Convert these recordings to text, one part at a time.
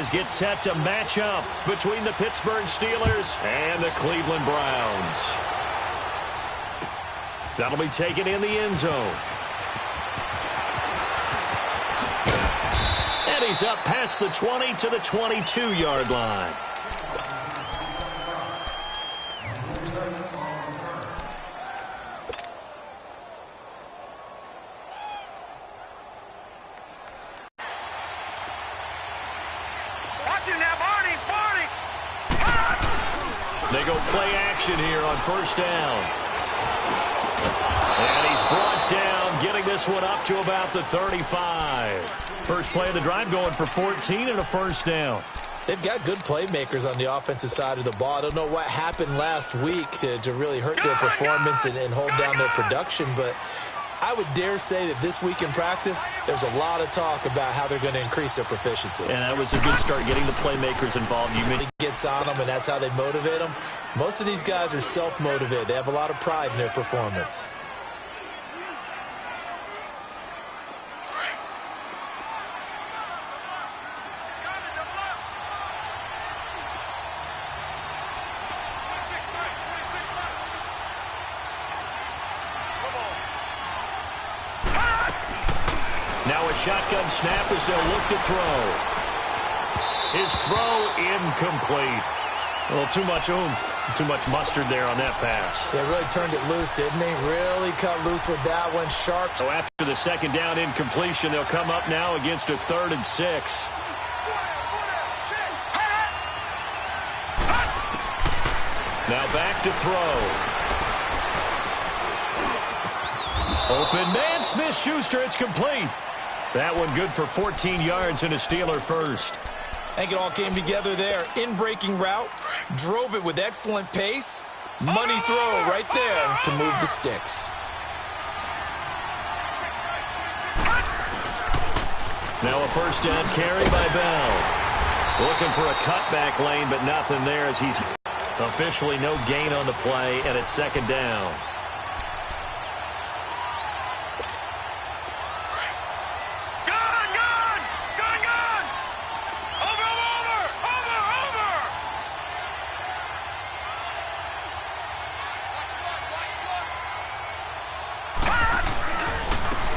as get set to match up between the Pittsburgh Steelers and the Cleveland Browns. That'll be taken in the end zone. And he's up past the 20 to the 22-yard line. They go play action here on first down. And he's brought down, getting this one up to about the 35. First play of the drive going for 14 and a first down. They've got good playmakers on the offensive side of the ball. I don't know what happened last week to really hurt their performance and hold down their production, but I would dare say that this week in practice, there's a lot of talk about how they're going to increase their proficiency. And that was a good start, getting the playmakers involved. He gets on them, and that's how they motivate them. Most of these guys are self-motivated. They have a lot of pride in their performance. Now a shotgun snap as they'll look to throw. His throw incomplete. A little too much oomph, too much mustard there on that pass. They really turned it loose, didn't they? Really cut loose with that one. Sharp. So after the second down incompletion, they'll come up now against a 3rd and 6. Now back to throw. Open man, Smith-Schuster, it's complete. That one good for 14 yards and a Steeler first. I think it all came together there. In-breaking route, drove it with excellent pace. Money throw right there to move the sticks. Now a first down carry by Bell. Looking for a cutback lane, but nothing there as he's officially no gain on the play, and it's second down.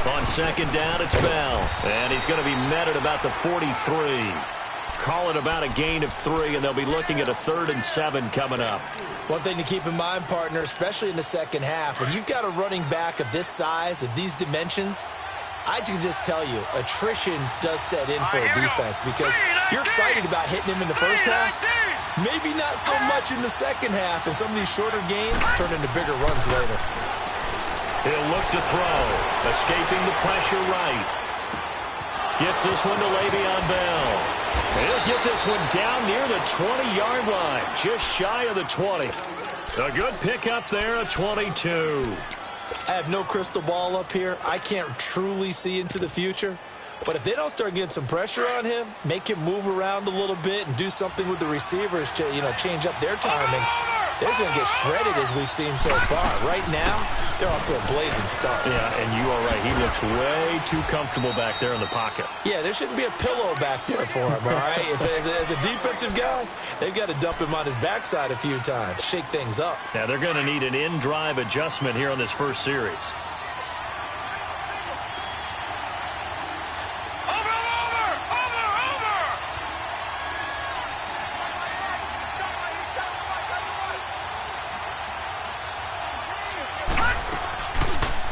On second down, it's Bell. And he's going to be met at about the 43. Call it about a gain of 3, and they'll be looking at a 3rd and 7 coming up. One thing to keep in mind, partner, especially in the second half, when you've got a running back of this size, of these dimensions, I can just tell you, attrition does set in for a defense because you're excited about hitting him in the first half. Maybe not so much in the second half, and some of these shorter gains turn into bigger runs later. He'll look to throw. Escaping the pressure right. Gets this one to Le'Veon Bell. He'll get this one down near the 20-yard line. Just shy of the 20. A good pickup there, a 22. I have no crystal ball up here. I can't truly see into the future. But if they don't start getting some pressure on him, make him move around a little bit and do something with the receivers to, change up their timing, they're going to get shredded as we've seen so far. Right now, they're off to a blazing start. Yeah, and you are right. He looks way too comfortable back there in the pocket. Yeah, there shouldn't be a pillow back there for him, all right? As a defensive guy, they've got to dump him on his backside a few times, shake things up. Yeah, they're going to need an in-drive adjustment here on this first series.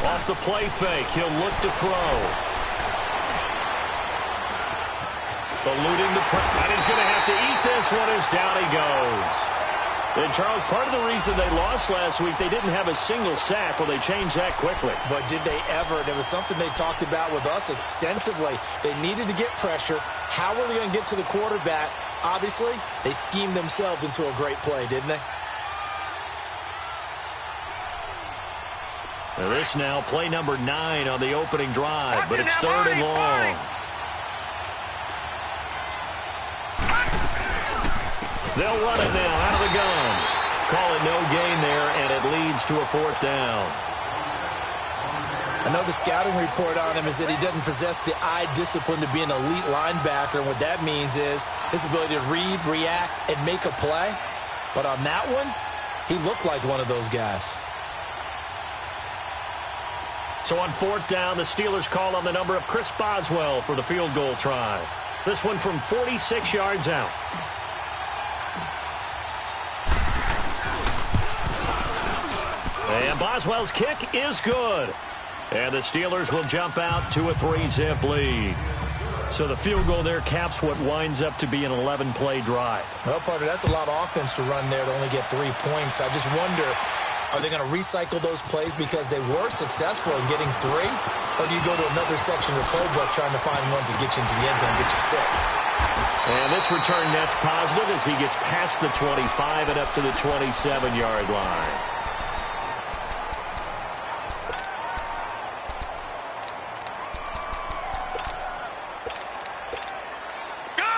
Off the play fake, he'll look to throw. Eluding the pressure, and he's going to have to eat this one as down he goes. And, Charles, part of the reason they lost last week, they didn't have a single sack. Well, they changed that quickly. But did they ever? And it was something they talked about with us extensively. They needed to get pressure. How were they going to get to the quarterback? Obviously, they schemed themselves into a great play, didn't they? Now this now, play number 9 on the opening drive, but it's 3rd and long. They'll run it now out of the gun. Call it no gain there, and it leads to a 4th down. I know the scouting report on him is that he doesn't possess the eye discipline to be an elite linebacker. And what that means is his ability to read, react, and make a play. But on that one, he looked like one of those guys. So on 4th down, the Steelers call on the number of Chris Boswell for the field goal try. This one from 46 yards out. And Boswell's kick is good. And the Steelers will jump out to a 3-zip lead. So the field goal there caps what winds up to be an 11-play drive. Well, partner, that's a lot of offense to run there to only get 3 points. I just wonder, are they going to recycle those plays because they were successful in getting 3? Or do you go to another section of the playbook trying to find ones that get you into the end zone and get you 6? And this return net's positive as he gets past the 25 and up to the 27-yard line.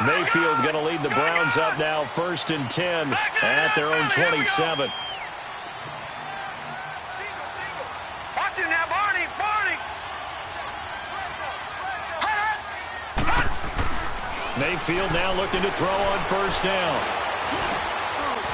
Mayfield going to lead the Browns up now, 1st and 10 at their own 27. Watch him now, Barney. Mayfield now looking to throw on 1st down.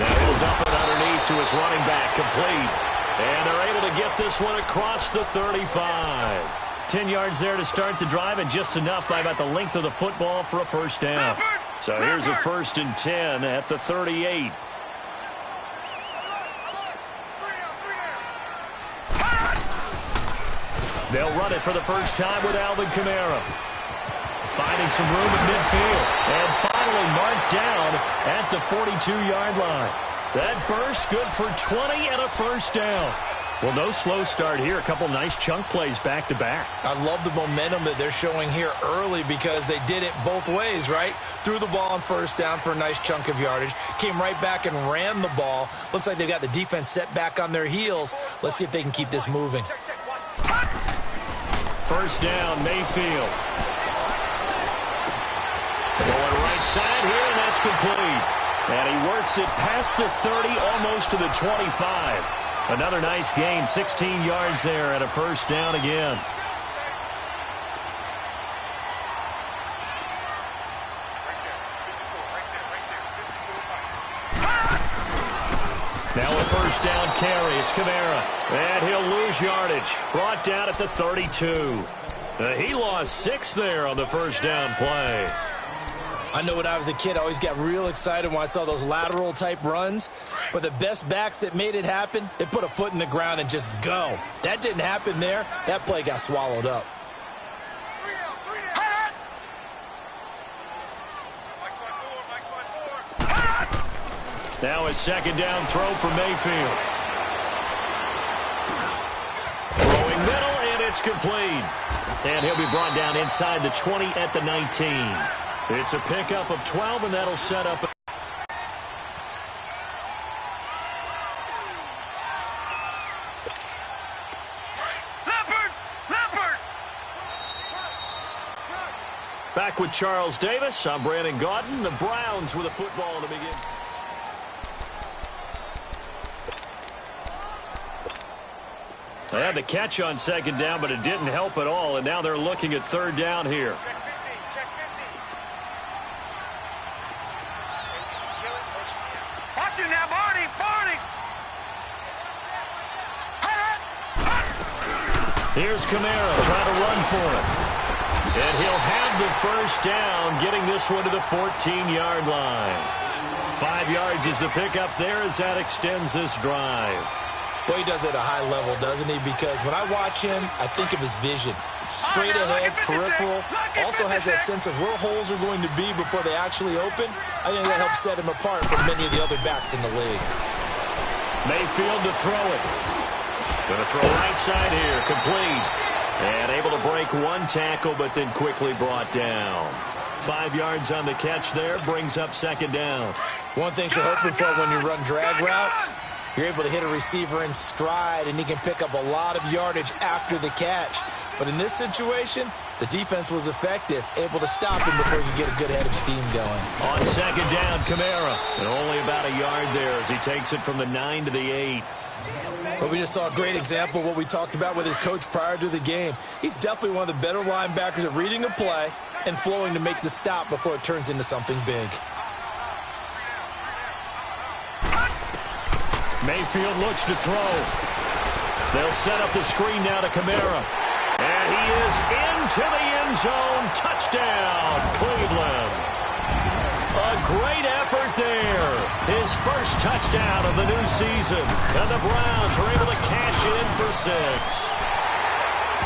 Now he'll dump it underneath to his running back, complete. And they're able to get this one across the 35. 10 yards there to start the drive, and just enough by about the length of the football for a 1st down. So here's a 1st and 10 at the 38. They'll run it for the first time with Alvin Kamara. Finding some room at midfield. And finally marked down at the 42-yard line. That burst good for 20 and a 1st down. Well, no slow start here. A couple nice chunk plays back-to-back. I love the momentum that they're showing here early because they did it both ways, right? Threw the ball on 1st down for a nice chunk of yardage. Came right back and ran the ball. Looks like they've got the defense set back on their heels. Let's see if they can keep this moving. 1st down, Mayfield. Going right side here, and that's complete. And he works it past the 30, almost to the 25. Another nice gain, 16 yards there at a 1st down again. Now a 1st down carry. It's Kamara. And he'll lose yardage. Brought down at the 32. He lost 6 there on the 1st down play. I know when I was a kid, I always got real excited when I saw those lateral-type runs. But the best backs that made it happen, they put a foot in the ground and just go. That didn't happen there. That play got swallowed up. Now a 2nd down throw for Mayfield. Throwing middle, and it's complete. And he'll be brought down inside the 20 at the 19. It's a pickup of 12, and that'll set up. Leopard! Back with Charles Davis. I'm Brandon Gaudin. The Browns with a football to begin. They had the catch on 2nd down, but it didn't help at all, and now they're looking at 3rd down here. Watch him now, Barney! Here's Kamara trying to run for it. And he'll have the 1st down, getting this one to the 14-yard line. 5 yards is the pickup there as that extends this drive. Boy, he does it at a high level, doesn't he? Because when I watch him, I think of his vision. Straight ahead, peripheral. Also has that sense of where holes are going to be before they actually open. I think that helps set him apart from many of the other backs in the league. Mayfield to throw it. Going to throw right side here, complete. And able to break 1 tackle, but then quickly brought down. 5 yards on the catch there, brings up 2nd down. One thing you're hoping for when you run drag routes, you're able to hit a receiver in stride, and he can pick up a lot of yardage after the catch. But in this situation, the defense was effective, able to stop him before he could get a good head of steam going. On 2nd down, Kamara. And only about a yard there as he takes it from the 9 to the 8. But we just saw a great example of what we talked about with his coach prior to the game. He's definitely one of the better linebackers at reading a play and flowing to make the stop before it turns into something big. Mayfield looks to throw. They'll set up the screen now to Kamara. And he is into the end zone. Touchdown, Cleveland. A great effort there. His first touchdown of the new season. And the Browns are able to cash in for 6.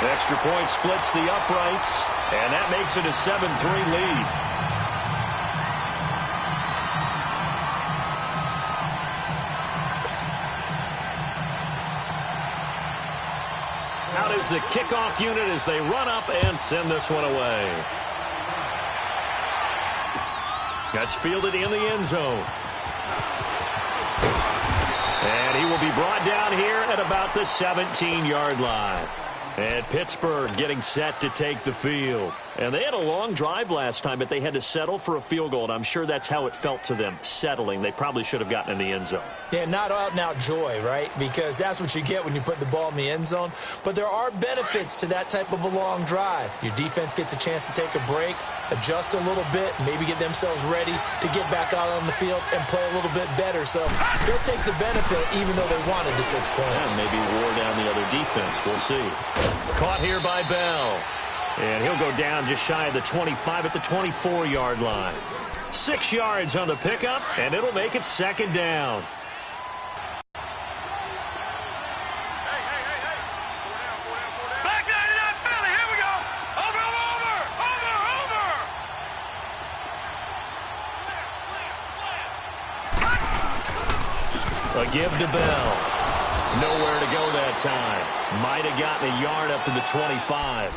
Extra point splits the uprights, and that makes it a 7-3 lead. Out is the kickoff unit as they run up and send this one away. That's fielded in the end zone. And he will be brought down here at about the 17-yard line. And Pittsburgh getting set to take the field. And they had a long drive last time, but they had to settle for a field goal. And I'm sure that's how it felt to them, settling. They probably should have gotten in the end zone. Yeah, not out-and-out joy, right? Because that's what you get when you put the ball in the end zone. But there are benefits to that type of a long drive. Your defense gets a chance to take a break, adjust a little bit, maybe get themselves ready to get back out on the field and play a little bit better. So they'll take the benefit even though they wanted the 6 points. Yeah, maybe wore down the other defense. We'll see. Caught here by Bell. And he'll go down just shy of the 25 at the 24-yard line. 6 yards on the pickup, and it'll make it second down. Back 99 Philly. Here we go. Over. A give to Bell. Nowhere to go that time. Might have gotten a yard up to the 25.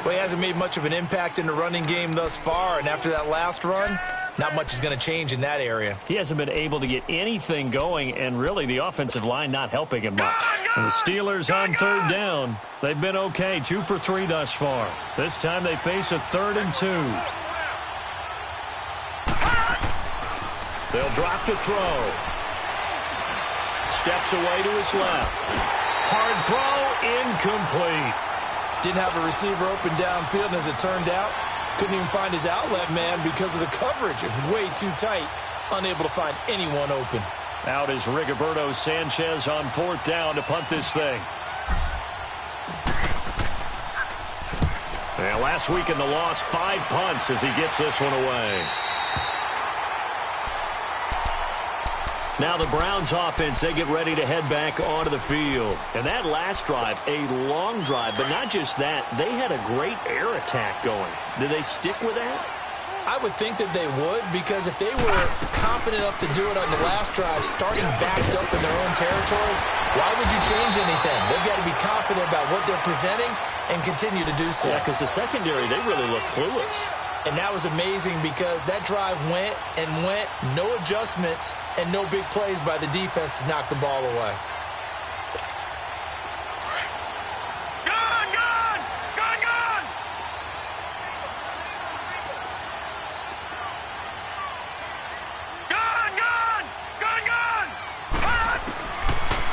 Well, he hasn't made much of an impact in the running game thus far, and after that last run, not much is going to change in that area. He hasn't been able to get anything going, and really the offensive line not helping him much. And the Steelers on third down. They've been okay, 2 for 3 thus far. This time they face a 3rd and 2. They'll drop to throw. Steps away to his left. Hard throw, incomplete. Didn't have a receiver open downfield, and as it turned out, couldn't even find his outlet man because of the coverage. It's way too tight, unable to find anyone open. Out is Rigoberto Sanchez on 4th down to punt this thing. And last week in the loss, 5 punts as he gets this one away. Now the Browns offense, they get ready to head back onto the field. And that last drive, a long drive, but not just that, they had a great air attack going. Do they stick with that? I would think that they would, because if they were confident enough to do it on the last drive, starting backed up in their own territory, why would you change anything? They've got to be confident about what they're presenting and continue to do so. Yeah, because the secondary, they really look clueless. And that was amazing because that drive went and went, no adjustments, and no big plays by the defense to knock the ball away.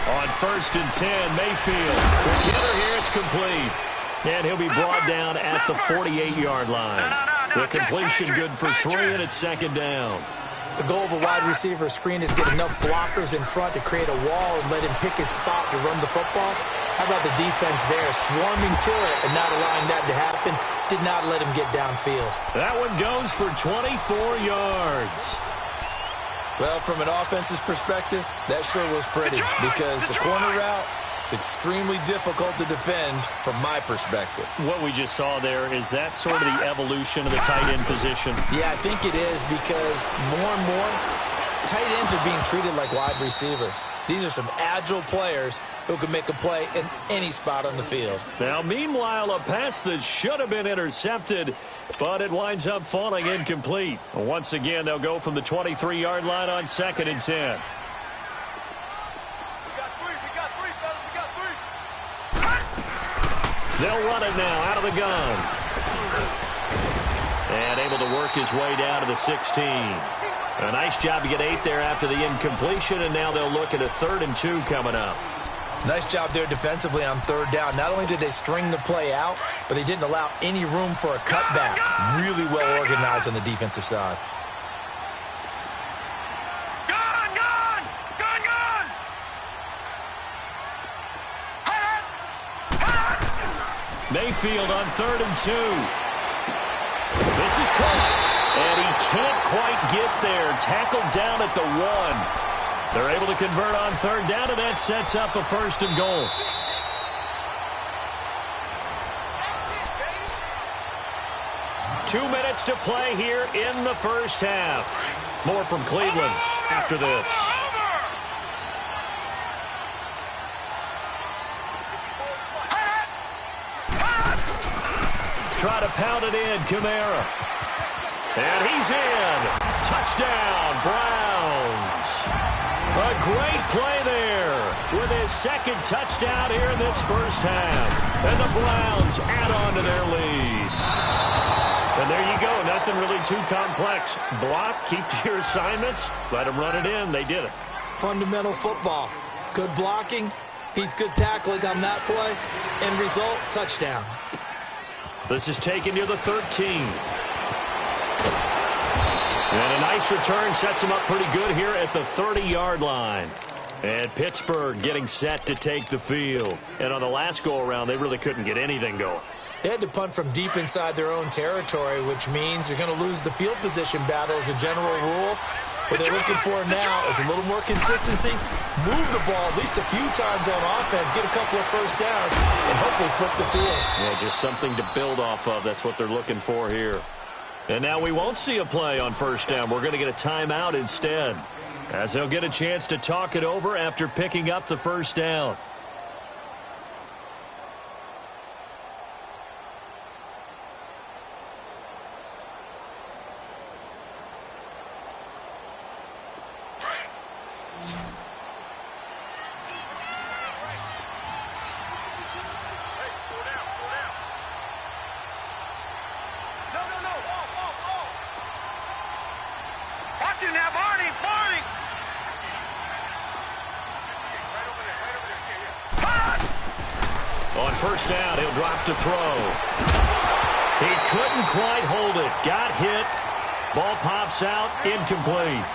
On 1st and 10, Mayfield. The killer here is complete. And he'll be brought down at the 48-yard line. The completion good for 3, and it's second down. The goal of a wide receiver screen is get enough blockers in front to create a wall and let him pick his spot to run the football. How about the defense there, swarming to it and not allowing that to happen? Did not let him get downfield. That one goes for 24 yards. Well, from an offense's perspective, that sure was pretty because the corner route, it's extremely difficult to defend from my perspective. What we just saw there, is that sort of the evolution of the tight end position? Yeah, I think it is because more and more tight ends are being treated like wide receivers. These are some agile players who can make a play in any spot on the field. Now, meanwhile, a pass that should have been intercepted, but it winds up falling incomplete. Once again, they'll go from the 23-yard line on 2nd and 10. They'll run it now out of the gun. And able to work his way down to the 16. A nice job to get 8 there after the incompletion, and now they'll look at a 3rd and 2 coming up. Nice job there defensively on 3rd down. Not only did they string the play out, but they didn't allow any room for a cutback. Really well organized on the defensive side. Mayfield on 3rd and 2. This is caught, and he can't quite get there. Tackled down at the 1. They're able to convert on 3rd down, and that sets up a 1st and goal. Two minutes to play here in the first half. More from Cleveland after this. Try to pound it in, Kamara. And he's in. Touchdown, Browns. A great play there with his 2nd touchdown here in this first half. And the Browns add on to their lead. And there you go. Nothing really too complex. Block, keep to your assignments, let them run it in. They did it. Fundamental football. Good blocking, beats good tackling on that play. End result, touchdown. This is taken near the 13. And a nice return sets him up pretty good here at the 30-yard line. And Pittsburgh getting set to take the field. And on the last go-around, they really couldn't get anything going. They had to punt from deep inside their own territory, which means you're going to lose the field position battle as a general rule. What they're looking for now is a little more consistency, move the ball at least a few times on offense, get a couple of first downs, and hopefully flip the field. Yeah, just something to build off of. That's what they're looking for here. And now we won't see a play on 1st down. We're going to get a timeout instead, as they'll get a chance to talk it over after picking up the 1st down. On 1st down, he'll drop to throw. He couldn't quite hold it. Got hit. Ball pops out. Incomplete.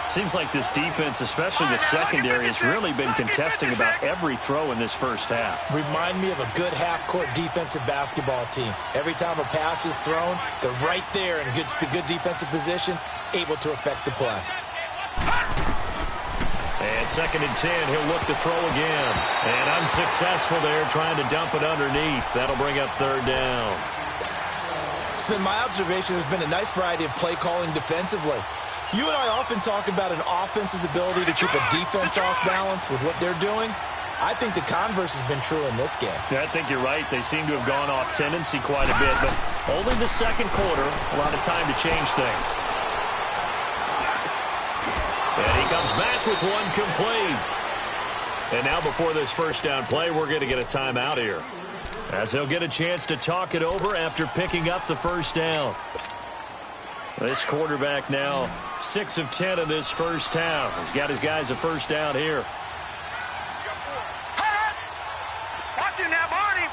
Seems like this defense, especially the secondary, has really been contesting about every throw in this first half. Remind me of a good half-court defensive basketball team. Every time a pass is thrown, they're right there in good defensive position, able to affect the play. And 2nd and 10, he'll look to throw again. And unsuccessful there, trying to dump it underneath. That'll bring up 3rd down. It's been my observation there's been a nice variety of play calling defensively. You and I often talk about an offense's ability to keep a defense off balance with what they're doing. I think the converse has been true in this game. Yeah, I think you're right. They seem to have gone off tendency quite a bit, but only the 2nd quarter, a lot of time to change things. And he comes back with one complete. And now before this 1st down play, we're going to get a timeout here, as he'll get a chance to talk it over after picking up the 1st down. This quarterback now 6 of 10 in this first half. He's got his guys a 1st down here. Watch it now, Barney.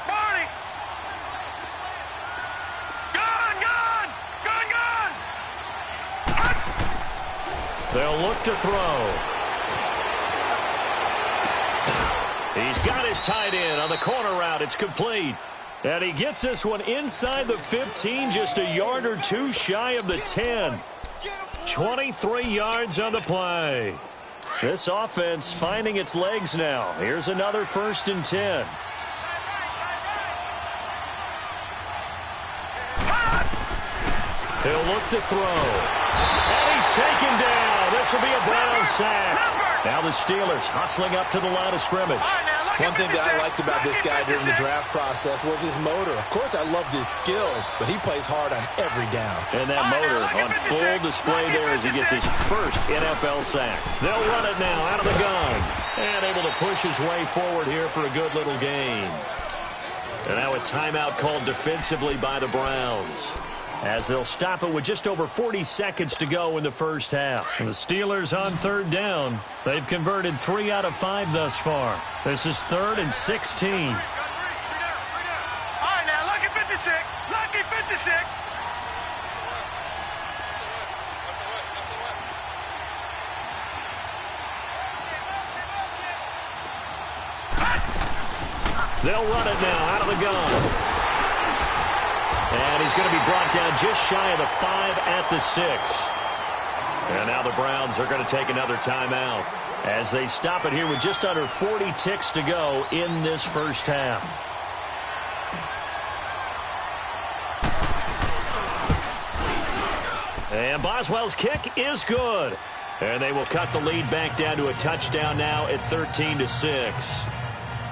Gun. They'll look to throw. He's got his tight end on the corner route. It's complete. And he gets this one inside the 15, just a yard or two shy of the 10. 23 yards on the play. This offense finding its legs now. Here's another 1st and 10. He'll look to throw. And he's taken down. This will be a Brown sack. Now the Steelers hustling up to the line of scrimmage. One thing that I liked about this guy during the draft process was his motor. Of course, I loved his skills, but he plays hard on every down. And that motor on full display there as he gets his first NFL sack. They'll run it now out of the gun. And able to push his way forward here for a good little gain. And now a timeout called defensively by the Browns. as they'll stop it with just over 40 seconds to go in the first half. And the Steelers on third down. They've converted 3 out of 5 thus far. This is 3rd and 16. All right, now, lucky 56. Lucky 56. They'll run it now out of the gun. And he's going to be brought down just shy of the 5 at the 6. And now the Browns are going to take another timeout as they stop it here with just under 40 ticks to go in this first half. And Boswell's kick is good. And they will cut the lead back down to a touchdown now at 13-6.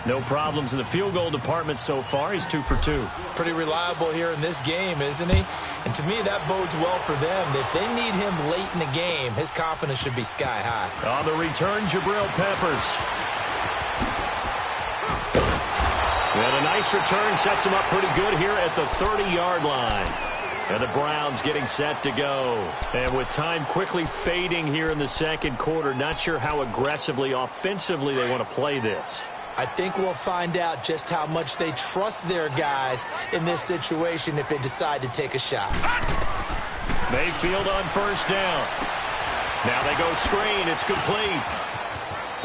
No problems in the field goal department so far. He's 2 for 2. Pretty reliable here in this game, isn't he? And to me, that bodes well for them. If they need him late in the game, his confidence should be sky high. On the return, Jabril Peppers. And a nice return sets him up pretty good here at the 30-yard line. And the Browns getting set to go. And with time quickly fading here in the second quarter, not sure how aggressively, offensively they want to play this. I think we'll find out just how much they trust their guys in this situation if they decide to take a shot. Mayfield on first down. Now they go screen. It's complete.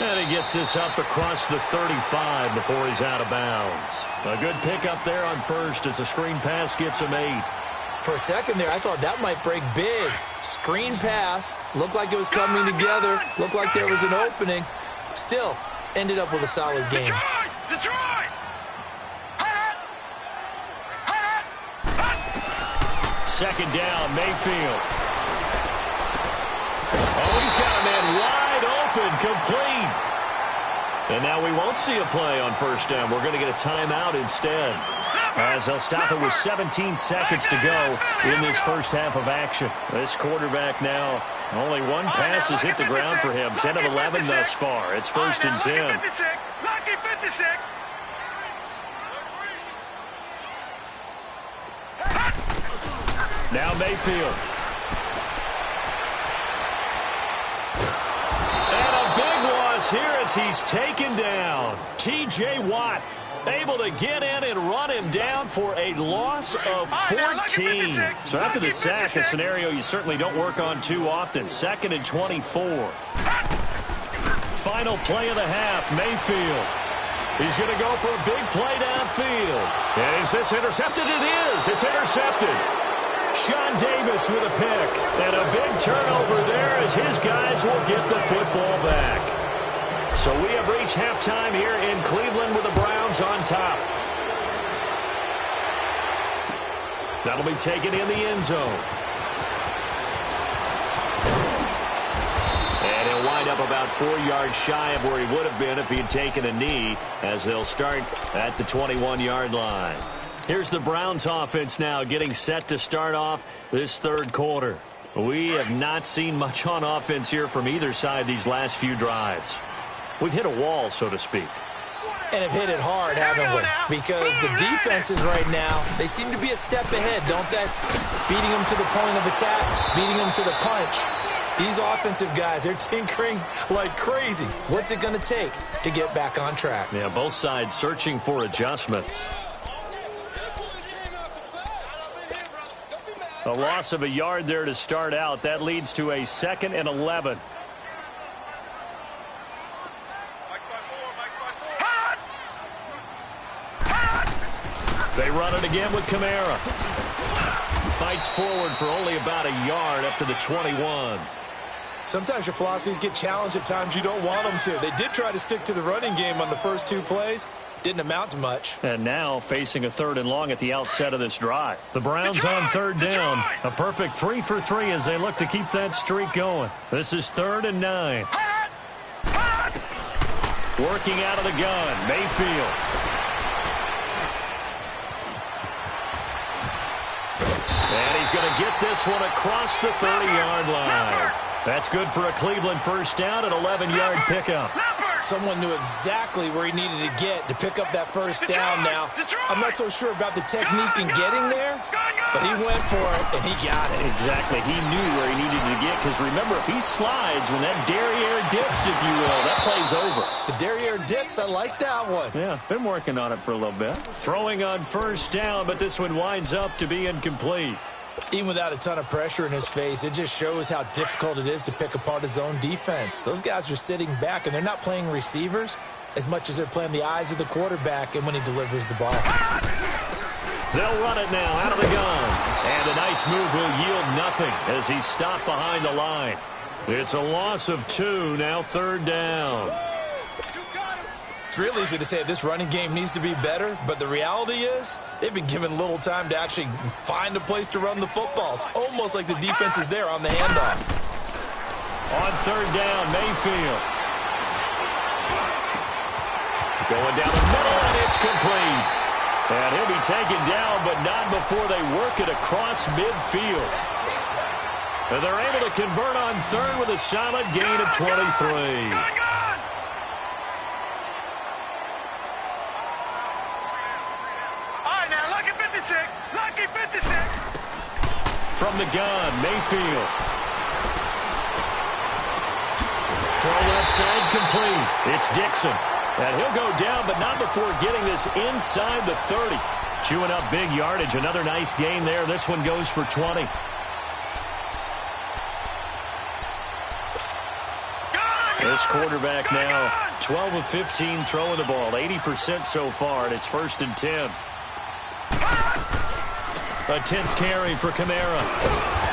And he gets this up across the 35 before he's out of bounds. A good pickup there on first as the screen pass gets him 8. For a second there, I thought that might break big. Screen pass. Looked like it was coming together. Looked like there was an opening. Still, ended up with a solid game. Detroit! Second down, Mayfield. Oh, he's got a man wide open, complete. And now we won't see a play on first down. We're going to get a timeout instead, as they'll stop it with 17 seconds to go in this first half of action. This quarterback now, only one pass has hit the ground for him. 10 of 11 thus far. It's 1st and 10. Lucky 56. Now Mayfield. And a big loss here as he's taken down. T.J. Watt able to get in and run him down for a loss of 14. So after the sack, a scenario you certainly don't work on too often. 2nd and 24. Final play of the half, Mayfield. He's going to go for a big play downfield. And is this intercepted? It is. It's intercepted. Sean Davis with a pick. And a big turnover there as his guys will get the football back. So we have reached halftime here in Cleveland with the Browns on top. That'll be taken in the end zone. And he'll wind up about 4 yards shy of where he would have been if he had taken a knee, as they'll start at the 21-yard line. Here's the Browns offense now getting set to start off this third quarter. We have not seen much on offense here from either side these last few drives. We've hit a wall, so to speak. And have hit it hard, haven't we? Because the defenses right now, they seem to be a step ahead, don't they? Beating them to the point of attack, beating them to the punch. These offensive guys, they're tinkering like crazy. What's it going to take to get back on track? Yeah, both sides searching for adjustments. A loss of a yard there to start out. That leads to a 2nd and 11. They run it again with Kamara. Fights forward for only about a yard up to the 21. Sometimes your philosophies get challenged at times you don't want them to. They did try to stick to the running game on the first 2 plays. Didn't amount to much. And now facing a 3rd and long at the outset of this drive. The Browns on third down. A perfect 3 for 3 as they look to keep that streak going. This is 3rd and 9. Working out of the gun, Mayfield. And he's going to get this one across the 30-yard line. That's good for a Cleveland first down, an 11-yard pickup. Someone knew exactly where he needed to get to pick up that first down now. I'm not so sure about the technique in getting there, But he went for it, and he got it. Exactly. He knew where he needed to get, because remember, if he slides, when that derriere dips, if you will, that play's over. The derriere dips, I like that one. Yeah, been working on it for a little bit. Throwing on first down, but this one winds up to be incomplete. Even without a ton of pressure in his face, it just shows how difficult it is to pick apart his own defense. Those guys are sitting back, and they're not playing receivers as much as they're playing the eyes of the quarterback and when he delivers the ball. They'll run it now out of the gun. And a nice move will yield nothing as he's stopped behind the line. It's a loss of 2, now third down. It's real easy to say this running game needs to be better, but the reality is they've been given little time to actually find a place to run the football. It's almost like the defense is there on the handoff. On third down, Mayfield. Going down the middle, and it's complete. And he'll be taken down, but not before they work it across midfield. And they're able to convert on third with a solid gain of 23. Lucky 56. Lucky 56. From the gun, Mayfield. Throw left side complete. It's Dixon. And he'll go down, but not before getting this inside the 30. Chewing up big yardage. Another nice gain there. This one goes for 20. This quarterback now 12 of 15 throwing the ball. 80% so far, and it's 1st and 10. A 10th carry for Kamara.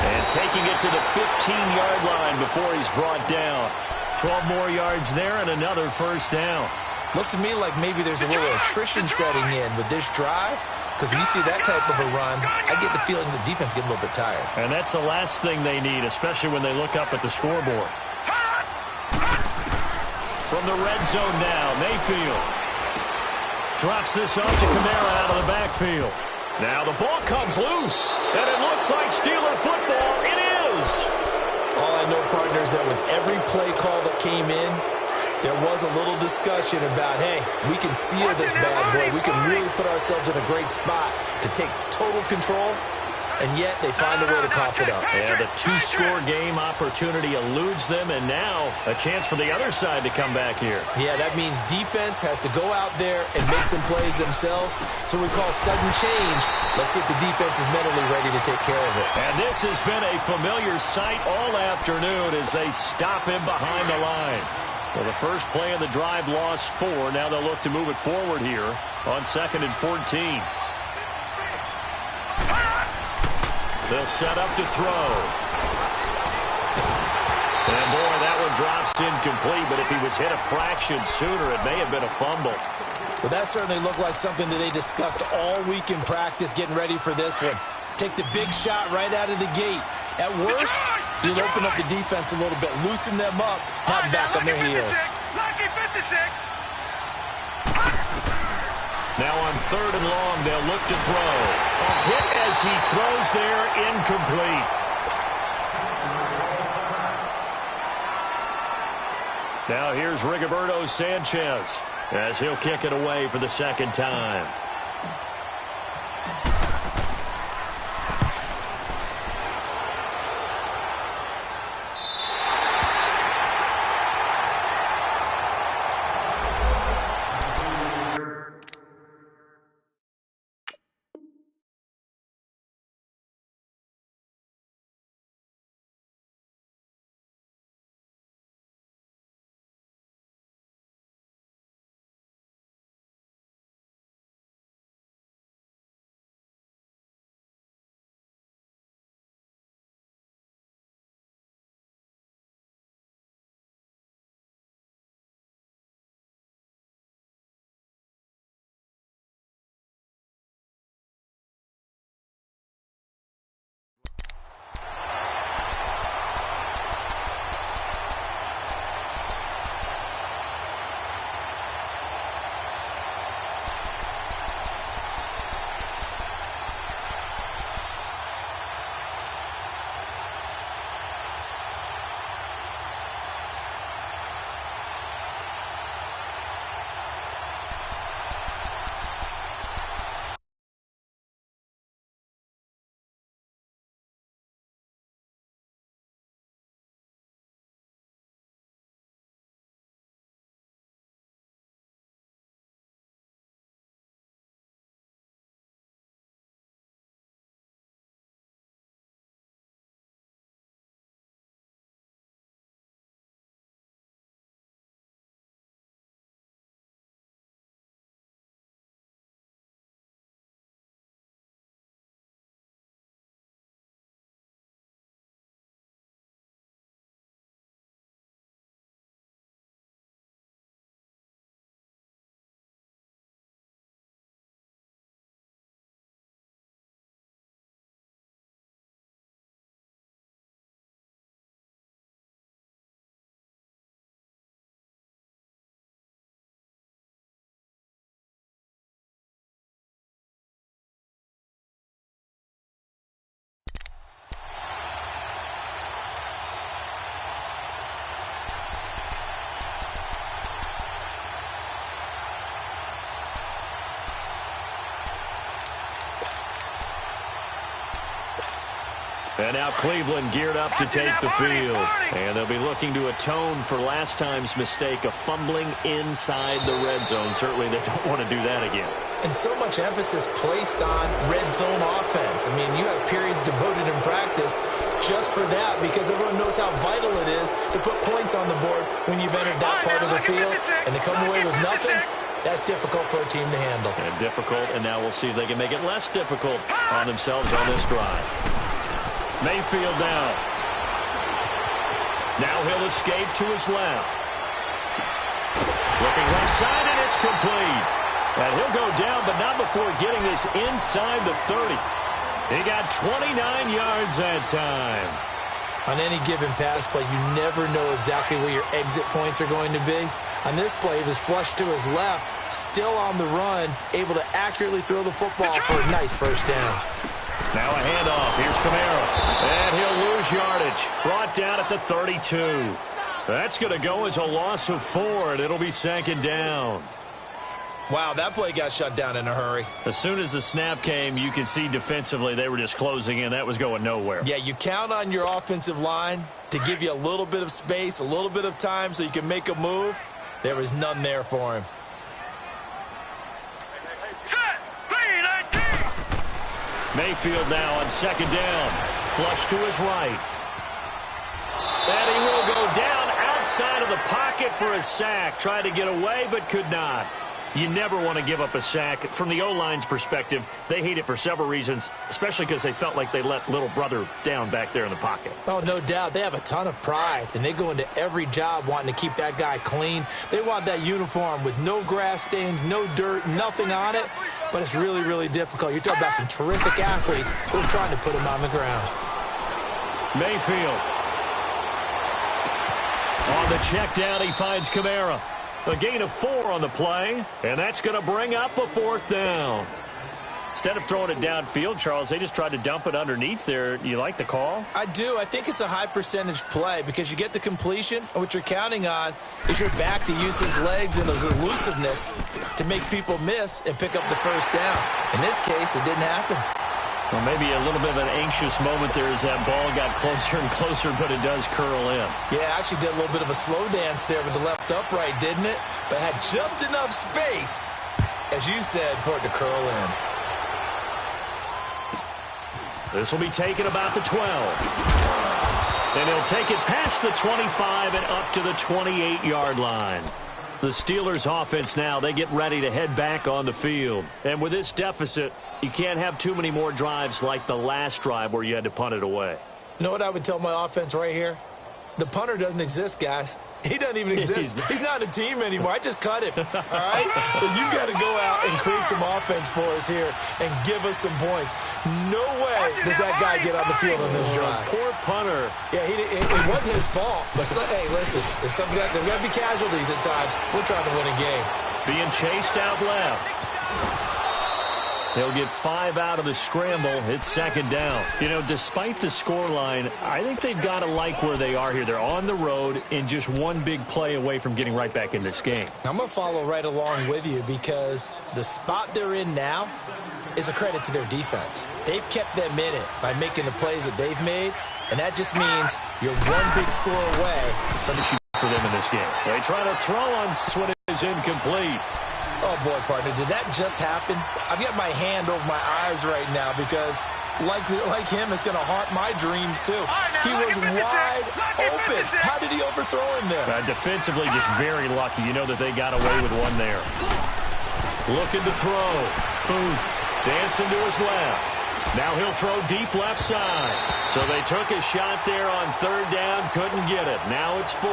And taking it to the 15-yard line before he's brought down. 12 more yards there and another first down. Looks to me like maybe there's a little attrition setting in with this drive, because when you see that type of a run, I get the feeling the defense getting a little bit tired. And that's the last thing they need, especially when they look up at the scoreboard. From the red zone now, Mayfield drops this off to Kamara out of the backfield. Now the ball comes loose, and it looks like Steeler football. It is. All I know, partner, is that with every play call that came in, there was a little discussion about, hey, we can seal this bad boy. We can really put ourselves in a great spot to take total control, and yet they find a way to cough it up. Yeah, the 2-score game opportunity eludes them, and now a chance for the other side to come back here. Yeah, that means defense has to go out there and make some plays themselves. So we call sudden change. Let's see if the defense is mentally ready to take care of it. And this has been a familiar sight all afternoon as they stop him behind the line. Well, the first play of the drive lost 4. Now they'll look to move it forward here on 2nd and 14. They'll set up to throw. And, boy, that one drops incomplete, but if he was hit a fraction sooner, it may have been a fumble. Well, that certainly looked like something that they discussed all week in practice, getting ready for this one. Take the big shot right out of the gate. At worst, you'll open up the defense a little bit, loosen them up, have them back on their heels. Lucky 56. Now on 3rd and long, they'll look to throw. A hit as he throws there, incomplete. Now here's Rigoberto Sanchez as he'll kick it away for the 2nd time. And now Cleveland geared up to take the field. And they'll be looking to atone for last time's mistake of fumbling inside the red zone. Certainly they don't want to do that again. And so much emphasis placed on red zone offense. I mean, you have periods devoted in practice just for that because everyone knows how vital it is to put points on the board when you've entered that part of the field. And to come away with nothing, that's difficult for a team to handle. And difficult, and now we'll see if they can make it less difficult on themselves on this drive. Mayfield now. Now he'll escape to his left. Looking left side, and it's complete. And he'll go down, but not before getting this inside the 30. He got 29 yards that time. On any given pass play, you never know exactly where your exit points are going to be. On this play, he was flushed to his left, still on the run, able to accurately throw the football for a nice first down. Now a handoff. Here's Kamara. And he'll lose yardage. Brought down at the 32. That's going to go as a loss of 4, and it'll be second down. Wow, that play got shut down in a hurry. As soon as the snap came, you can see defensively they were just closing in. That was going nowhere. Yeah, you count on your offensive line to give you a little bit of space, a little bit of time so you can make a move. There was none there for him. Mayfield now on second down. Flush to his right. And he will go down outside of the pocket for a sack. Tried to get away, but could not. You never want to give up a sack. From the O-line's perspective, they hate it for several reasons, especially because they felt like they let little brother down back there in the pocket. Oh, no doubt. They have a ton of pride, and they go into every job wanting to keep that guy clean. They want that uniform with no grass stains, no dirt, nothing on it, but it's really, really difficult. You're talking about some terrific athletes who are trying to put him on the ground. Mayfield. On the check down, he finds Kamara. A gain of 4 on the play, and that's going to bring up a 4th down. Instead of throwing it downfield, Charles, they just tried to dump it underneath there. You like the call? I do. I think it's a high percentage play because you get the completion, and what you're counting on is your back to use his legs and his elusiveness to make people miss and pick up the first down. In this case, it didn't happen. Well, maybe a little bit of an anxious moment there as that ball got closer and closer, but it does curl in. Yeah, actually did a little bit of a slow dance there with the left upright, didn't it? But had just enough space, as you said, for it to curl in. This will be taken about the 12. And he'll take it past the 25 and up to the 28-yard line. The Steelers' offense now, they get ready to head back on the field. And with this deficit, you can't have too many more drives like the last drive where you had to punt it away. You know what I would tell my offense right here? The punter doesn't exist, guys. He doesn't even exist. He's not a team anymore. I just cut him, all right? So you've got to go out and create some offense for us here and give us some points. No way does that guy get on the field on this drive. Poor punter. Yeah, it wasn't his fault. But, hey, listen, there's got to be casualties at times. We're trying to win a game. Being chased out left. They'll get 5 out of the scramble. It's second down. You know, despite the scoreline, I think they've got to like where they are here. They're on the road and just one big play away from getting right back in this game. I'm going to follow right along with you because the spot they're in now is a credit to their defense. They've kept them in it by making the plays that they've made, and that just means you're one big score away from the shoot for them in this game. They try to throw on when it is incomplete. Oh, boy, partner, did that just happen? I've got my hand over my eyes right now because, like him, it's going to haunt my dreams, too. He was wide open. How did he overthrow him there? Defensively, just very lucky. You know that they got away with one there. Looking to throw. Booth dancing to his left. Now he'll throw deep left side. So they took a shot there on third down, couldn't get it. Now it's 4.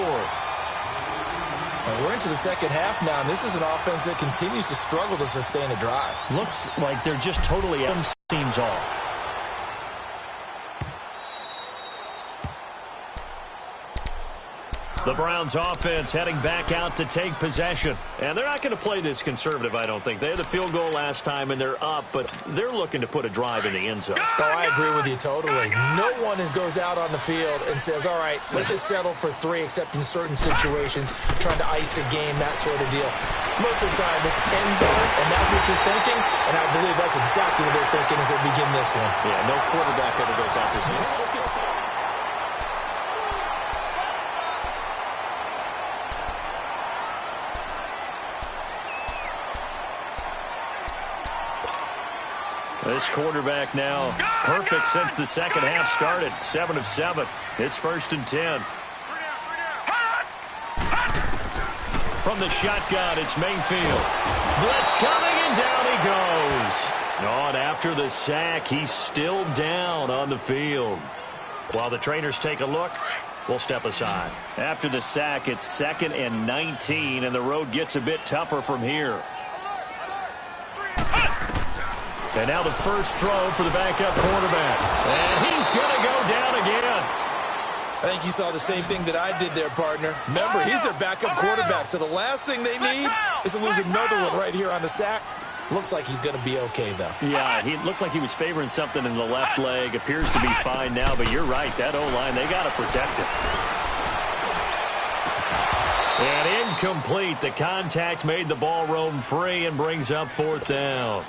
And we're into the second half now, and this is an offense that continues to struggle to sustain a drive. Looks like they're just totally seems off. The Browns offense heading back out to take possession. And they're not going to play this conservative, I don't think. They had the field goal last time, and they're up, but they're looking to put a drive in the end zone. Oh, I agree with you totally. No one goes out on the field and says, all right, let's just settle for 3, except in certain situations, trying to ice a game, that sort of deal. Most of the time, it's end zone, and that's what you're thinking, and I believe that's exactly what they're thinking as they begin this one. Yeah, no quarterback ever goes out there saying, let's go. This quarterback now perfect since the second half started. 7 of 7. It's 1st and 10. From the shotgun, it's Mayfield. Blitz coming, and down he goes. And after the sack, he's still down on the field. While the trainers take a look, we'll step aside. After the sack, it's 2nd and 19, and the road gets a bit tougher from here. And now the first throw for the backup quarterback. And he's going to go down again. I think you saw the same thing that I did there, partner. Remember, he's their backup quarterback, so the last thing they need is to lose another one right here on the sack. Looks like he's going to be okay, though. Yeah, he looked like he was favoring something in the left leg. Appears to be fine now, but you're right. That O-line, they got to protect it. And incomplete. The contact made the ball roam free and brings up 4th down.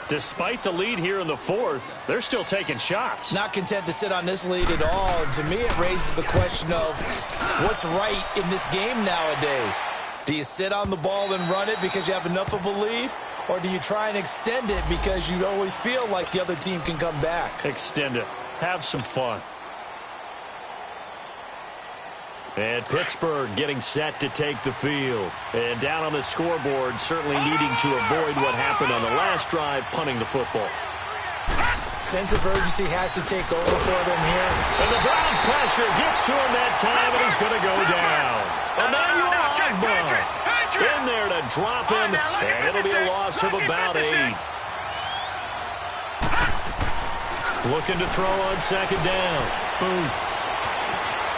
Despite the lead here in the 4th, they're still taking shots. Not content to sit on this lead at all. And to me, it raises the question of what's right in this game nowadays. Do you sit on the ball and run it because you have enough of a lead? Or do you try and extend it because you always feel like the other team can come back? Extend it. Have some fun. And Pittsburgh getting set to take the field. And down on the scoreboard, certainly needing to avoid what happened on the last drive, punting the football. Sense of urgency has to take over for them here. And the Browns pressure gets to him that time, and he's going to go down. Emmanuel in there to drop him, and it'll be a loss of about 8. Looking to throw on 2nd down. Boom.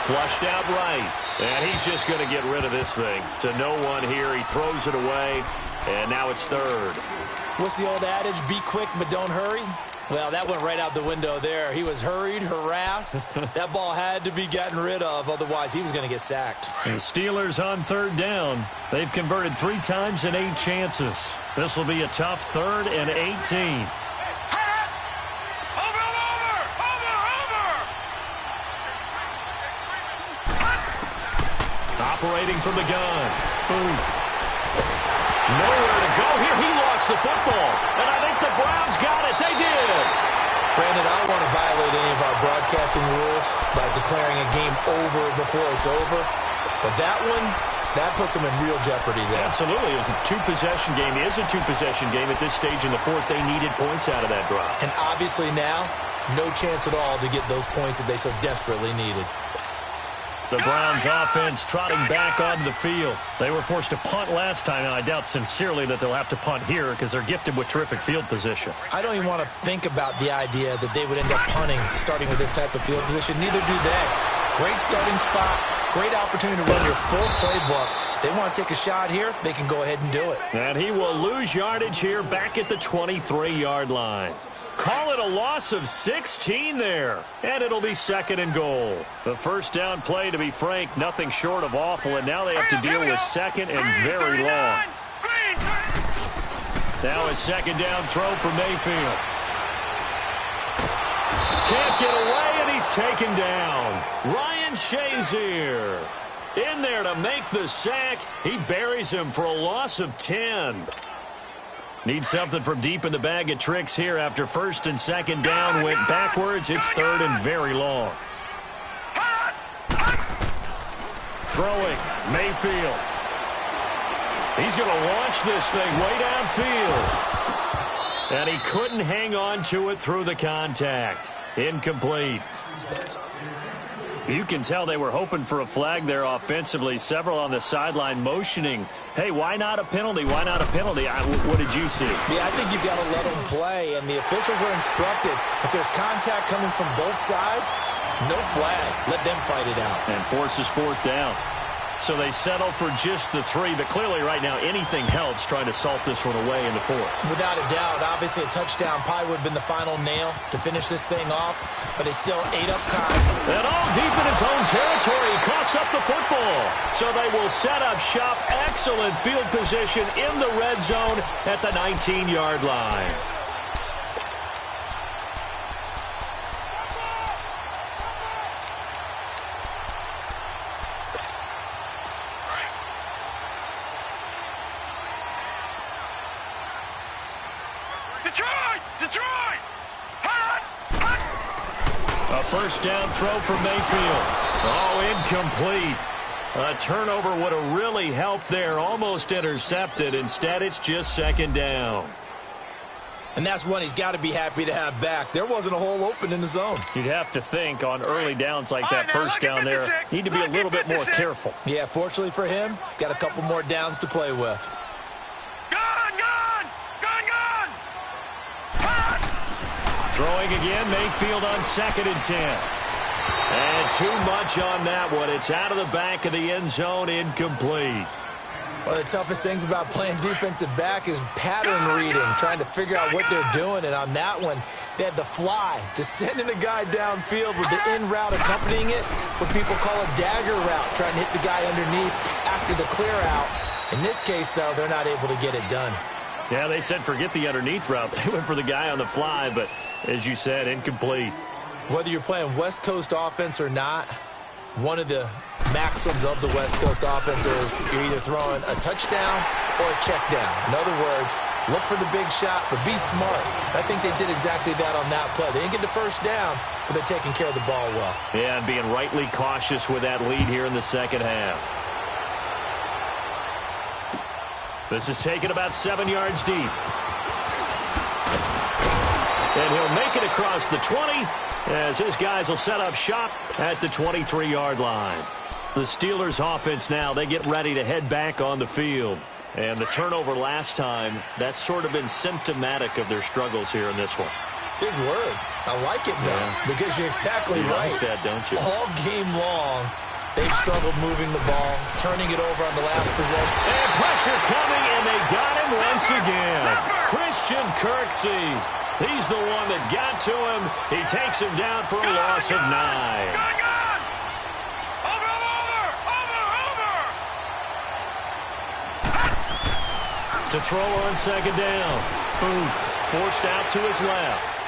Flushed out right, and he's just going to get rid of this thing. To no one here, he throws it away, and now it's 3rd. What's the old adage, be quick but don't hurry? Well, that went right out the window there. He was hurried, harassed. That ball had to be gotten rid of, otherwise he was going to get sacked. And the Steelers on 3rd down. They've converted 3 times in 8 chances. This will be a tough 3rd and 18. Operating from the gun. Boom. Nowhere to go here. He lost the football. And I think the Browns got it. They did. Brandon, I don't want to violate any of our broadcasting rules by declaring a game over before it's over. But that one, that puts them in real jeopardy there. Absolutely. It was a 2-possession game. It is a 2-possession game at this stage in the 4th. They needed points out of that drive. And obviously now, no chance at all to get those points that they so desperately needed. The Browns offense trotting back onto the field. They were forced to punt last time, and I doubt sincerely that they'll have to punt here because they're gifted with terrific field position. I don't even want to think about the idea that they would end up punting starting with this type of field position. Neither do they. Great starting spot. Great opportunity to run your full playbook. If they want to take a shot here, they can go ahead and do it. And he will lose yardage here back at the 23-yard line. Call it a loss of 16 there. And it'll be 2nd and goal. The first down play, to be frank, nothing short of awful. And now they have to deal with 2nd and very long. Now a 2nd down throw for Mayfield. Can't get away, and he's taken down. Ryan Shazier in there to make the sack. He buries him for a loss of 10. Needs something from deep in the bag of tricks here after 1st and 2nd down went backwards. It's 3rd and very long. Throwing, Mayfield. He's going to launch this thing way downfield. And he couldn't hang on to it through the contact. Incomplete. You can tell they were hoping for a flag there offensively. Several on the sideline motioning, hey, why not a penalty? Why not a penalty? What did you see? Yeah, I think you've got to let them play, and the officials are instructed. If there's contact coming from both sides, no flag. Let them fight it out. And forces 4th down. So they settle for just the 3, but clearly right now anything helps trying to salt this one away in the 4th. Without a doubt, obviously a touchdown probably would have been the final nail to finish this thing off, but they still ate up time. And all deep in his own territory, he coughs up the football. So they will set up shop. Excellent field position in the red zone at the 19-yard line. Detroit! First down throw for Mayfield. Oh, incomplete. A turnover would have really helped there. Almost intercepted. Instead, it's just second down. And that's one he's got to be happy to have back. There wasn't a hole open in the zone. You'd have to think on early downs like that first down there, need to be a little bit more careful. Yeah, fortunately for him, got a couple more downs to play with. Throwing again, Mayfield on 2nd and 10. And too much on that one. It's out of the back of the end zone, incomplete. One of the toughest things about playing defensive back is pattern reading, trying to figure out what they're doing. And on that one, they had the fly, just sending a guy downfield with the in route accompanying it, what people call a dagger route, trying to hit the guy underneath after the clear out. In this case, though, they're not able to get it done. Yeah, they said forget the underneath route. They went for the guy on the fly, but as you said, incomplete. Whether you're playing West Coast offense or not, one of the maxims of the West Coast offense is you're either throwing a touchdown or a check down. In other words, look for the big shot, but be smart. I think they did exactly that on that play. They didn't get the first down, but they're taking care of the ball well. Yeah, and being rightly cautious with that lead here in the second half. This is taken about 7 yards deep. And he'll make it across the 20 as his guys will set up shop at the 23-yard line. The Steelers offense now, they get ready to head back on the field. And the turnover last time, that's sort of been symptomatic of their struggles here in this one. Big word. I like it, though, because you're exactly right. You like that, don't you? All game long, they've struggled moving the ball, turning it over on the last possession. And pressure coming, and they got him once again. Christian Kirksey. He's the one that got to him. He takes him down for a loss of 9. To throw on second down. Booth forced out to his left.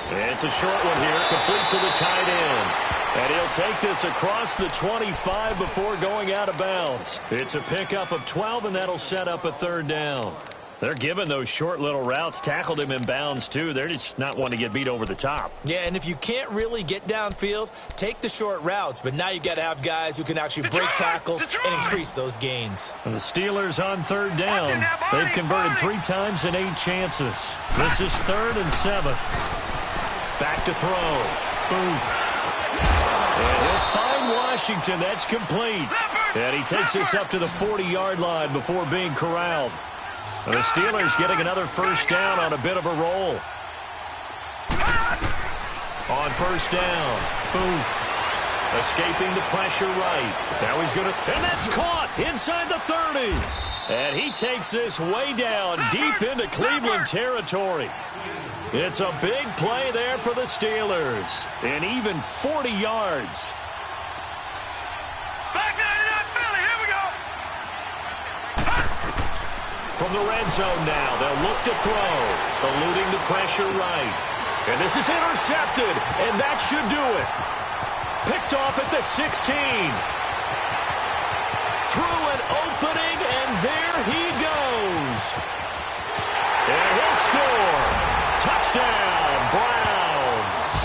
And it's a short one here, complete to the tight end. And he'll take this across the 25 before going out of bounds. It's a pickup of 12, and that'll set up a third down. They're giving those short little routes, tackled him in bounds, too. They're just not wanting to get beat over the top. Yeah, and if you can't really get downfield, take the short routes. But now you've got to have guys who can actually break tackles and increase those gains. And the Steelers on third down. They've converted 3 times in 8 chances. This is 3rd and 7. Back to throw. Booth. And he'll find Washington. That's complete. And he takes this up to the 40-yard line before being corralled. And the Steelers getting another first down on a bit of a roll. On first down, Booth escaping the pressure right. Now he's going to, and that's caught inside the 30. And he takes this way down deep into Cleveland territory. It's a big play there for the Steelers. And even 40 yards. From the red zone now, they'll look to throw, eluding the pressure right. And this is intercepted, and that should do it. Picked off at the 16. Through an opening, and there he goes. And he'll score. Touchdown, Browns.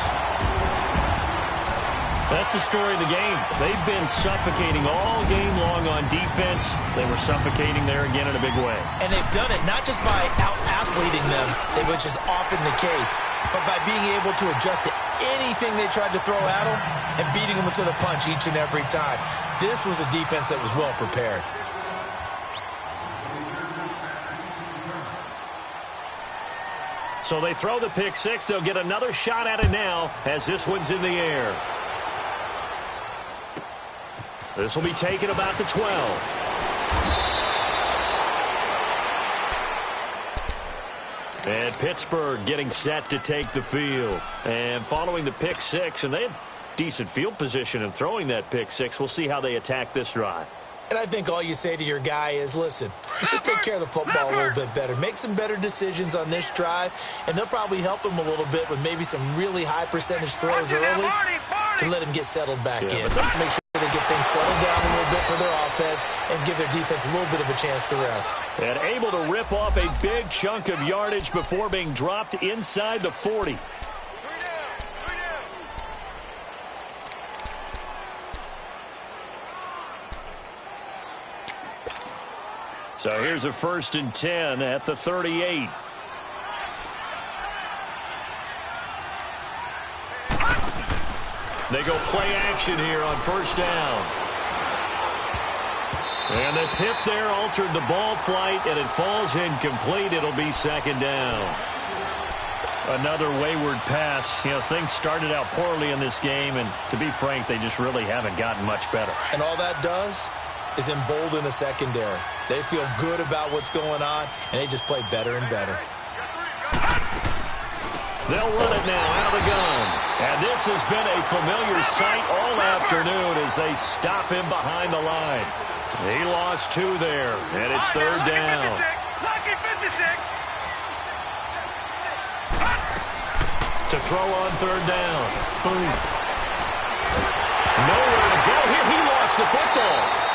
That's the story of the game. They've been suffocating all game long on defense. They were suffocating there again in a big way. And they've done it not just by out-athleting them, which is often the case, but by being able to adjust to anything they tried to throw at them and beating them to the punch each and every time. This was a defense that was well prepared. So they throw the pick six. They'll get another shot at it now as this one's in the air. This will be taken about the 12. And Pittsburgh getting set to take the field. And following the pick six, and they had decent field position in throwing that pick six. We'll see how they attack this drive. And I think all you say to your guy is, listen, let's just take care of the football a little bit better. Make some better decisions on this drive, and they'll probably help him a little bit with maybe some really high percentage throws early to let him get settled back in. To make sure they get things settled down a little bit for their offense and give their defense a little bit of a chance to rest. And able to rip off a big chunk of yardage before being dropped inside the 40. So here's a 1st and 10 at the 38. They go play action here on 1st down. And the tip there altered the ball flight, and it falls incomplete. It'll be 2nd down. Another wayward pass. You know, things started out poorly in this game, and to be frank, they just really haven't gotten much better. And all that does is embolden a secondary. They feel good about what's going on, and they just play better and better. They'll run it now out of the gun. And this has been a familiar sight all afternoon as they stop him behind the line. He lost 2 there, and it's 3rd down. Lucky 56. To throw on 3rd down. Boom. Nowhere to go here. He lost the football.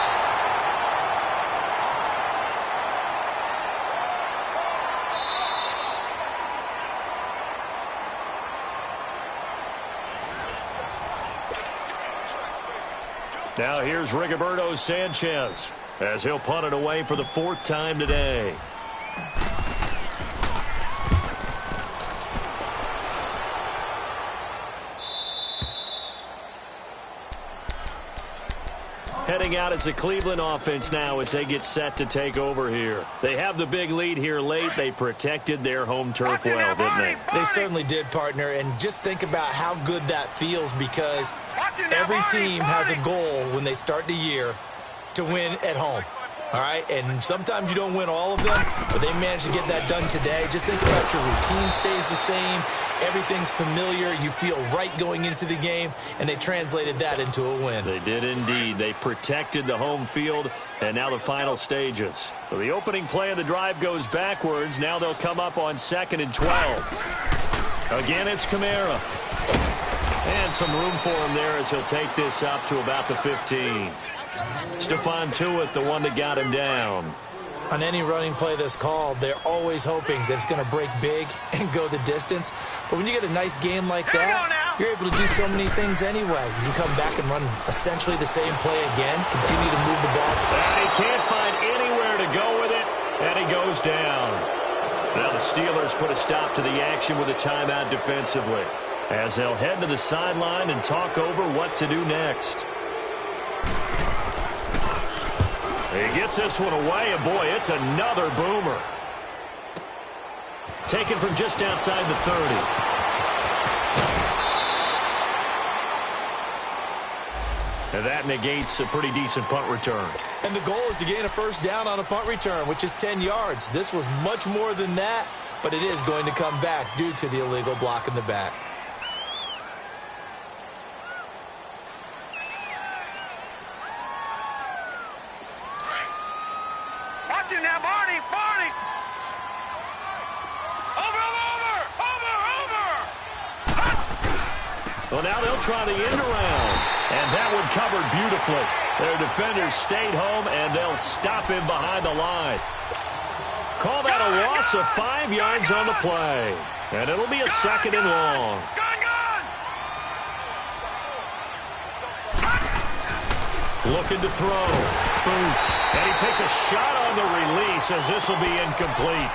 Now here's Rigoberto Sanchez as he'll punt it away for the 4th time today. Heading out as the Cleveland offense now as they get set to take over here. They have the big lead here late. They protected their home turf well, didn't they? They certainly did, partner. And just think about how good that feels, because every team has a goal when they start the year to win at home. All right, and sometimes you don't win all of them, but they managed to get that done today. Just think about your routine stays the same. Everything's familiar. You feel right going into the game, and they translated that into a win. They did indeed. They protected the home field, and now the final stages. So the opening play of the drive goes backwards. Now they'll come up on 2nd and 12. Again, it's Kamara. And some room for him there as he'll take this up to about the 15. Stephon Tuitt, the one that got him down. On any running play that's called, they're always hoping that it's going to break big and go the distance. But when you get a nice game like that, you're able to do so many things anyway. You can come back and run essentially the same play again, continue to move the ball. And he can't find anywhere to go with it, and he goes down. Now the Steelers put a stop to the action with a timeout defensively, as they'll head to the sideline and talk over what to do next. He gets this one away, and boy, it's another boomer. Taken from just outside the 30. And that negates a pretty decent punt return. And the goal is to gain a 1st down on a punt return, which is 10 yards. This was much more than that, but it is going to come back due to the illegal block in the back. Now, Barney! Over! Well, now they'll try the end around. And that one covered beautifully. Their defenders stayed home, and they'll stop him behind the line. Call that a loss of 5 yards on the play. And it'll be a 2nd and long. Looking to throw. Boom. And he takes a shot on the release as this will be incomplete.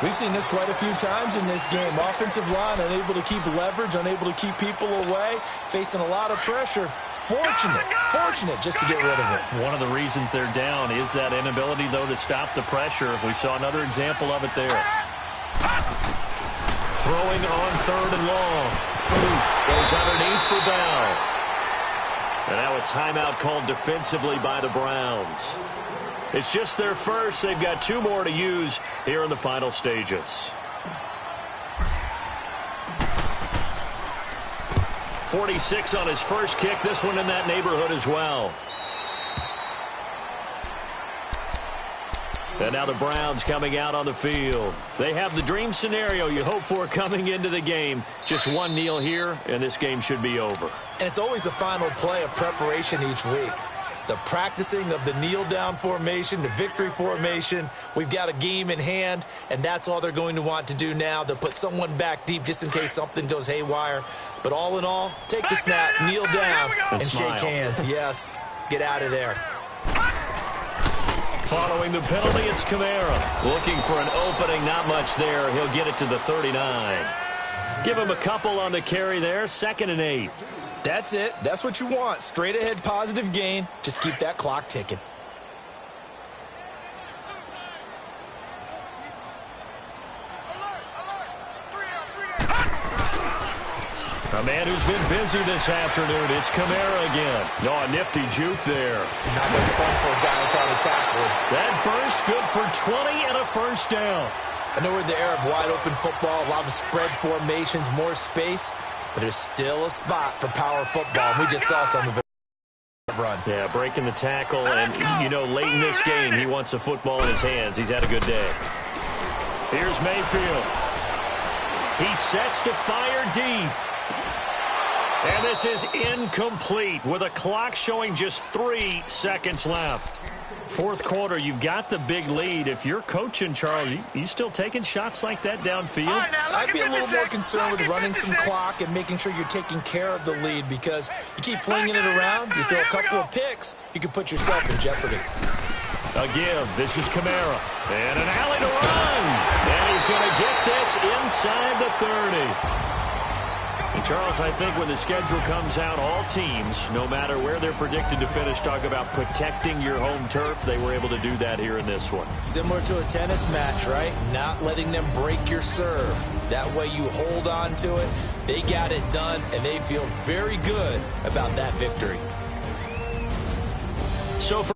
We've seen this quite a few times in this game. Offensive line unable to keep leverage, unable to keep people away, facing a lot of pressure. Fortunate just to get rid of it. One of the reasons they're down is that inability, though, to stop the pressure. We saw another example of it there. Throwing on 3rd and long. Boom. Goes underneath for Bell. And now a timeout called defensively by the Browns. It's just their first. They've got 2 more to use here in the final stages. 46 on his first kick. This one in that neighborhood as well. And now the Browns coming out on the field. They have the dream scenario you hope for coming into the game. Just one kneel here, and this game should be over. And it's always the final play of preparation each week. The practicing of the kneel-down formation, the victory formation. We've got a game in hand, and that's all they're going to want to do now. They'll put someone back deep just in case something goes haywire. But all in all, take the snap, kneel down, and shake hands. Yes, get out of there. Following the penalty, it's Kamara. Looking for an opening, not much there. He'll get it to the 39. Give him a couple on the carry there, 2nd and 8. That's it. That's what you want. Straight ahead positive gain. Just keep that clock ticking. A man who's been busy this afternoon. It's Kamara again. Oh, a nifty juke there. Not much fun for a guy trying to tackle him. That burst good for 20 and a first down. I know we're in the era of wide-open football, a lot of spread formations, more space, but there's still a spot for power football. We just saw some of it run. Yeah, breaking the tackle, and, you know, late in this game, he wants the football in his hands. He's had a good day. Here's Mayfield. He sets to fire deep. And this is incomplete with a clock showing just 3 seconds left. Fourth quarter, you've got the big lead. If you're coaching, Charles, you still taking shots like that downfield? Right, I'd be a little more concerned with running some clock and making sure you're taking care of the lead, because you keep flinging it around, you throw a couple of picks, you can put yourself in jeopardy. A give. This is Kamara. And an alley to run. And he's going to get this inside the 30. And Charles, I think when the schedule comes out, all teams, no matter where they're predicted to finish, talk about protecting your home turf. They were able to do that here in this one. Similar to a tennis match, right? Not letting them break your serve. That way you hold on to it. They got it done, and they feel very good about that victory. So for